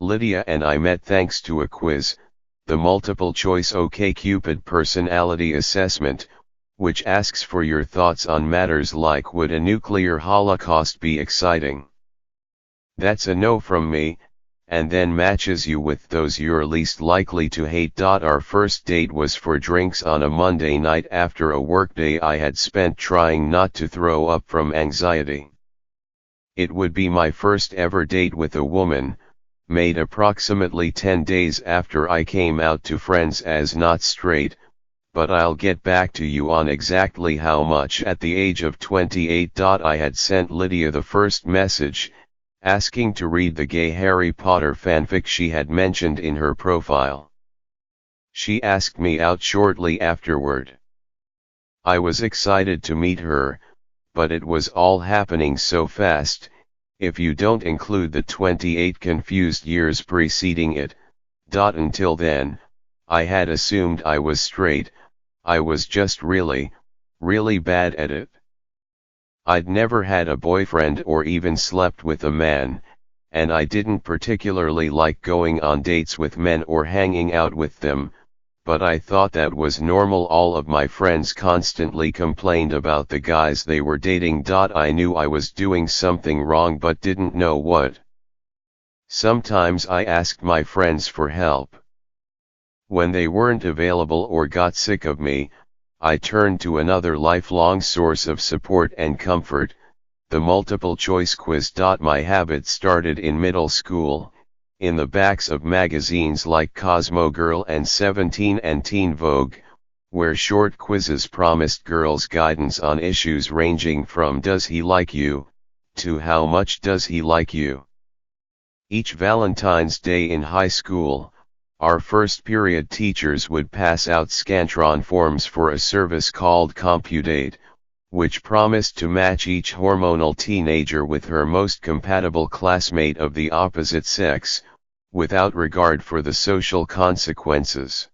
Lydia and I met thanks to a quiz, the multiple-choice OkCupid personality assessment, which asks for your thoughts on matters like would a nuclear holocaust be exciting? That's a no from me, and then matches you with those you're least likely to hate. Our first date was for drinks on a Monday night after a workday I had spent trying not to throw up from anxiety. It would be my first ever date with a woman, made approximately 10 days after I came out to friends as not straight, but I'll get back to you on exactly how much. At the age of 28. I had sent Lydia the first message, asking to read the gay Harry Potter fanfic she had mentioned in her profile. She asked me out shortly afterward. I was excited to meet her, but it was all happening so fast, if you don't include the 28 confused years preceding it. Until then, I had assumed I was straight. I was just really bad at it. I'd never had a boyfriend or even slept with a man, and I didn't particularly like going on dates with men or hanging out with them, but I thought that was normal. All of my friends constantly complained about the guys they were dating. I knew I was doing something wrong but didn't know what. Sometimes I asked my friends for help. When they weren't available or got sick of me, I turned to another lifelong source of support and comfort, the multiple-choice quiz. My habit started in middle school, in the backs of magazines like Cosmo Girl and 17 and Teen Vogue, where short quizzes promised girls guidance on issues ranging from "Does he like you?" to "How much does he like you?" Each Valentine's Day in high school, our first period teachers would pass out Scantron forms for a service called Compudate, which promised to match each hormonal teenager with her most compatible classmate of the opposite sex, without regard for the social consequences.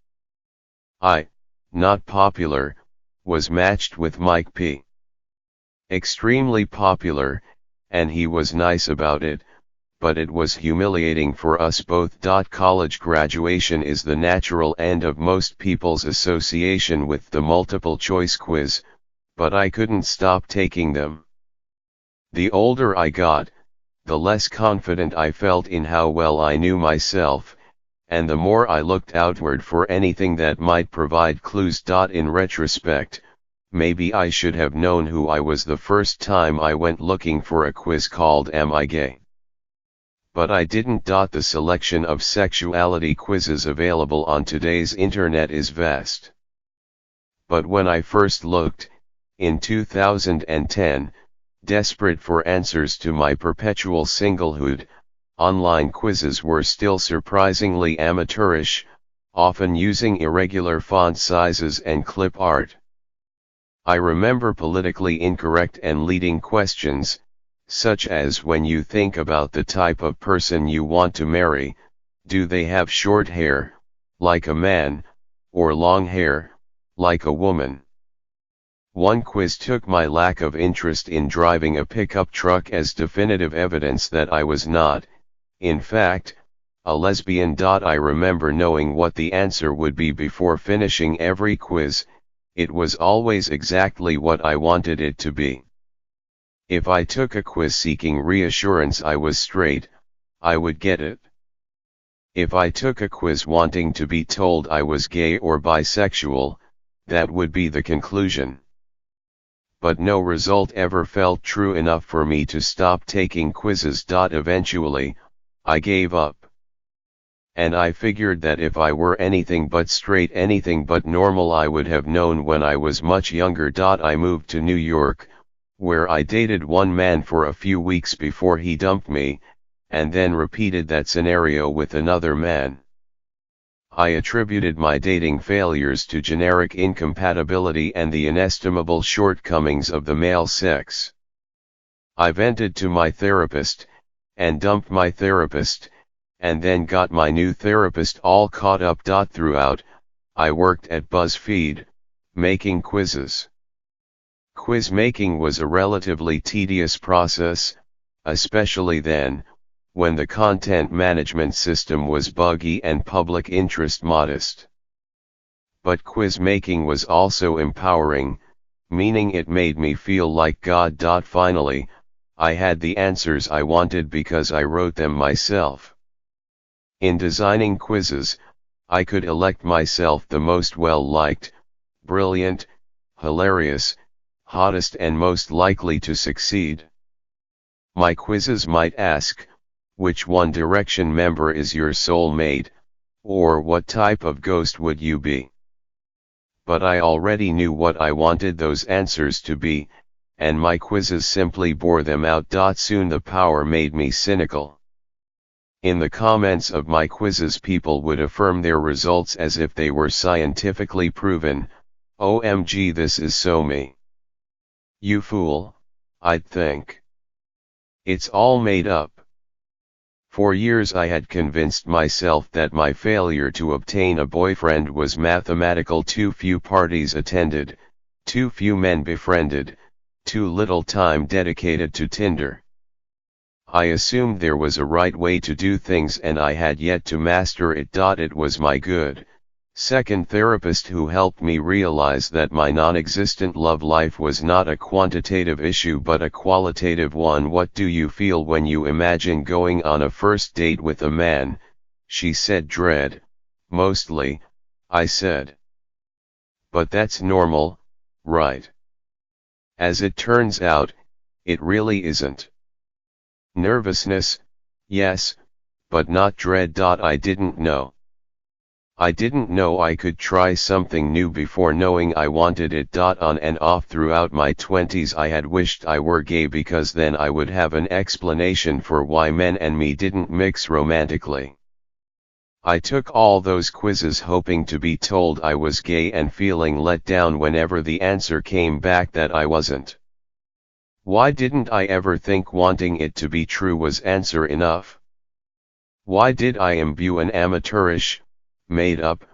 I, not popular, was matched with Mike P. Extremely popular, and he was nice about it, but it was humiliating for us both. College graduation is the natural end of most people's association with the multiple-choice quiz, but I couldn't stop taking them. The older I got, the less confident I felt in how well I knew myself, and the more I looked outward for anything that might provide clues. In retrospect, maybe I should have known who I was the first time I went looking for a quiz called "Am I Gay?" But I didn't. The selection of sexuality quizzes available on today's internet is vast. But when I first looked, in 2010, desperate for answers to my perpetual singlehood, online quizzes were still surprisingly amateurish, often using irregular font sizes and clip art. I remember politically incorrect and leading questions, such as when you think about the type of person you want to marry, do they have short hair, like a man, or long hair, like a woman? One quiz took my lack of interest in driving a pickup truck as definitive evidence that I was not, in fact, a lesbian. I remember knowing what the answer would be before finishing every quiz. It was always exactly what I wanted it to be. If I took a quiz seeking reassurance I was straight, I would get it. If I took a quiz wanting to be told I was gay or bisexual, that would be the conclusion. But no result ever felt true enough for me to stop taking quizzes. Eventually, I gave up. And I figured that if I were anything but straight, anything but normal, I would have known when I was much younger. I moved to New York, where I dated one man for a few weeks before he dumped me, and then repeated that scenario with another man. I attributed my dating failures to generic incompatibility and the inestimable shortcomings of the male sex. I vented to my therapist, and dumped my therapist, and then got my new therapist all caught up. Throughout, I worked at BuzzFeed, making quizzes. Quiz making was a relatively tedious process, especially then, when the content management system was buggy and public interest modest. But quiz making was also empowering, meaning it made me feel like God. Finally, I had the answers I wanted because I wrote them myself. In designing quizzes, I could elect myself the most well-liked, brilliant, hilarious, hottest and most likely to succeed. My quizzes might ask, which One Direction member is your soulmate, or what type of ghost would you be? But I already knew what I wanted those answers to be, and my quizzes simply bore them out. Soon the power made me cynical. In the comments of my quizzes people would affirm their results as if they were scientifically proven. OMG, this is so me. You fool, I'd think. It's all made up. For years I had convinced myself that my failure to obtain a boyfriend was mathematical. Too few parties attended, too few men befriended, too little time dedicated to Tinder. I assumed there was a right way to do things and I had yet to master it. It was my good, second therapist who helped me realize that my non-existent love life was not a quantitative issue but a qualitative one. What do you feel when you imagine going on a first date with a man? She said. Dread, mostly, I said. But that's normal, right? As it turns out, it really isn't. Nervousness, yes, but not dread. I didn't know. I didn't know I could try something new before knowing I wanted it. On and off throughout my 20s I had wished I were gay because then I would have an explanation for why men and me didn't mix romantically. I took all those quizzes hoping to be told I was gay and feeling let down whenever the answer came back that I wasn't. Why didn't I ever think wanting it to be true was answer enough? Why did I imbue an amateurish, made-up,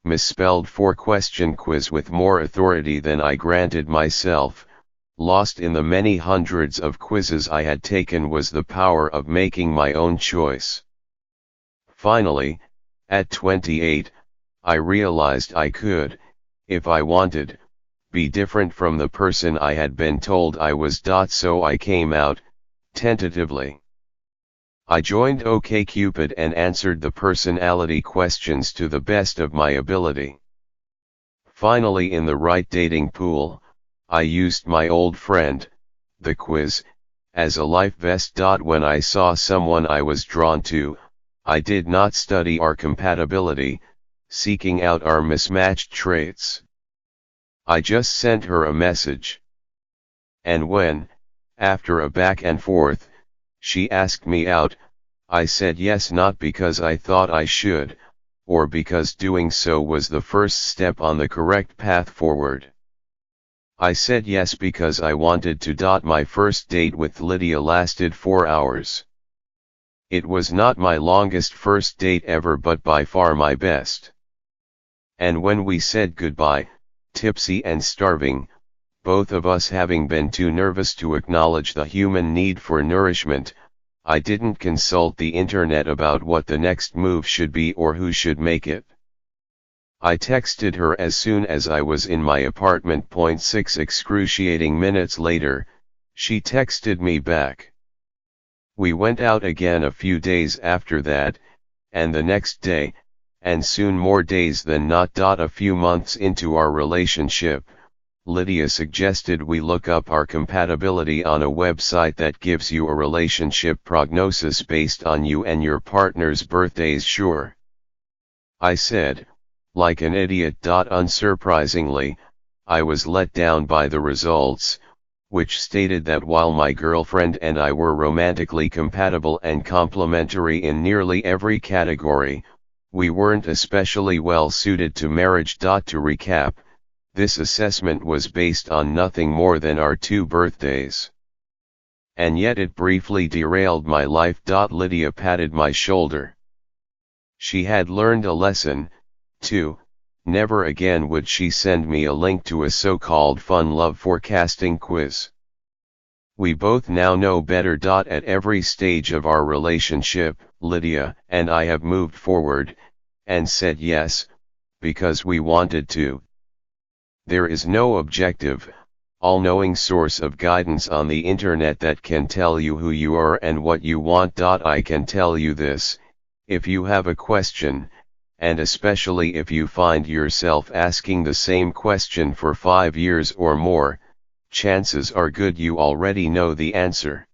misspelled four-question quiz with more authority than I granted myself? Lost in the many hundreds of quizzes I had taken was the power of making my own choice. Finally, at 28, I realized I could, if I wanted, be different from the person I had been told I was. So I came out, tentatively. I joined OkCupid and answered the personality questions to the best of my ability. Finally, in the right dating pool, I used my old friend, the quiz, as a life vest. When I saw someone I was drawn to, I did not study our compatibility, seeking out our mismatched traits. I just sent her a message. And when, after a back and forth, she asked me out, I said yes, not because I thought I should, or because doing so was the first step on the correct path forward. I said yes because I wanted to. My first date with Lydia lasted 4 hours. It was not my longest first date ever, but by far my best. And when we said goodbye, tipsy and starving, both of us having been too nervous to acknowledge the human need for nourishment, I didn't consult the internet about what the next move should be or who should make it. I texted her as soon as I was in my apartment. 6 excruciating minutes later, she texted me back. We went out again a few days after that, and the next day, and soon more days than not. A few months into our relationship, Lydia suggested we look up our compatibility on a website that gives you a relationship prognosis based on you and your partner's birthdays. Sure, I said, like an idiot. Unsurprisingly, I was let down by the results, which stated that while my girlfriend and I were romantically compatible and complementary in nearly every category, we weren't especially well suited to marriage. To recap, this assessment was based on nothing more than our 2 birthdays. And yet it briefly derailed my life. Lydia patted my shoulder. She had learned a lesson, too. Never again would she send me a link to a so-called fun love forecasting quiz. We both now know better. At every stage of our relationship, Lydia and I have moved forward, and said yes, because we wanted to. There is no objective, all-knowing source of guidance on the internet that can tell you who you are and what you want. I can tell you this: if you have a question, and especially if you find yourself asking the same question for 5 years or more, chances are good you already know the answer.